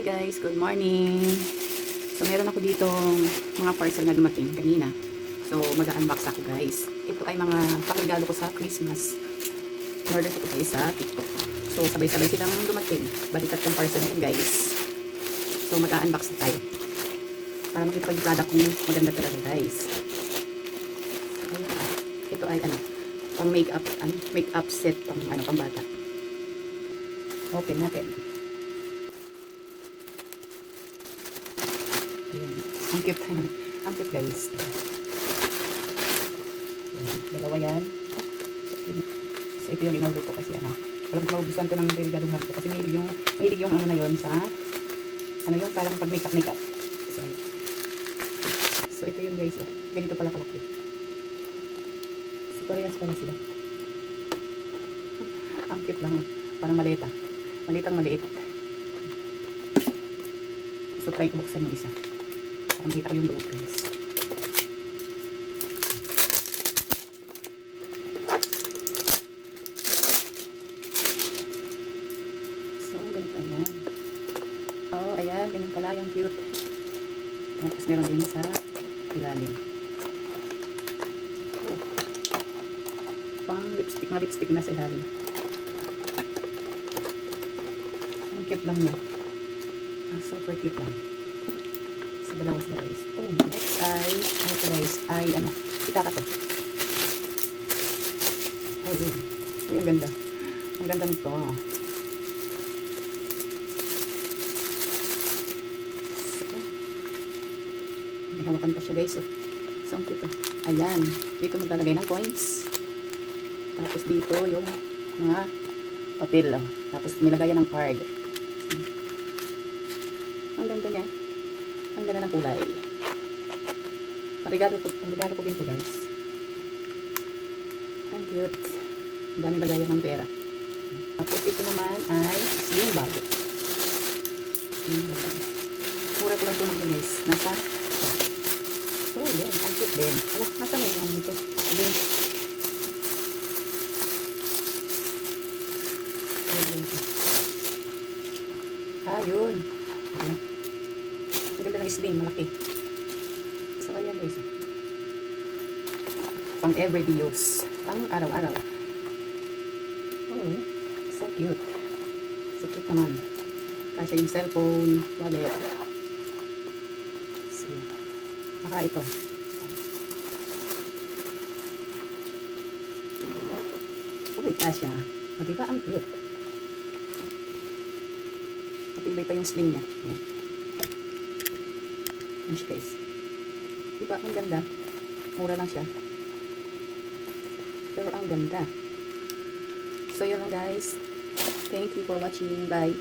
guys, good morning. So meron ako ditong mga parcel na dumating kanina. So mag-unbox ako guys. Ito ay mga pakregalo ko sa Christmas. In-order ko guys sa TikTok. So sabay-sabay silang dumating. Balikat yung parcel natin guys. So mag-unbox na tayo. Para makita yung product kung maganda talaga guys. So, ito ay pang makeup set pang bata. Open natin. Ayan. Ang cute. Ang cute guys. Ayan. Dalawa yan. So ito yung in-order ko kasi walang maubusan ko ng regaluhan ko kasi mahilig yung na yun sa yung parang pag makeup. So ito yung guys. Ganito pala kalaki. So parehas pala sila. Ang cute lang. Parang malita. Malitang maliit. So try ko buksan yung isa. Parang kita ko yung loob guys. So ganito yan. Oh ayan. Ganyan pala yung cute. Tapos meron din sa ilalim. Oh. Pang lipstick na sa ilalim. Ang cute lang niya. Super cute lang. Sa dalawa sila guys. Oh, next ay kita ka to. Oh, yun. Ang ganda. Ang ganda nito. May hawakan pa siya guys. So, ang cute. Ayan. Dito maglalagay ng coins. Tapos dito yung mga papel. Tapos nilagayan ng card. Ang ganda niya. Ang ganda ng kulay. Regalo ko din to guys. Ang cute. Ang daming lagayan ng pera. Tapos ito naman ay sling bag. Mura ko lang ito ng guys. Nasa oh yan. Ang cute din. Nasa may yung ito. Yun. Ang ganda ng sling, malaki. So, ayan guys. Pang everyday use. Pang araw-araw. Oh, so cute. So cute naman. Kasi yung cellphone, wallet. So, maka ito. Uy, kasya. O, diba ang cute? Matibay pa yung sling niya. Ayan. Ayan siya guys. Diba ang ganda? Mura lang siya. Pero ang ganda. So yun lang guys. Thank you for watching. Bye.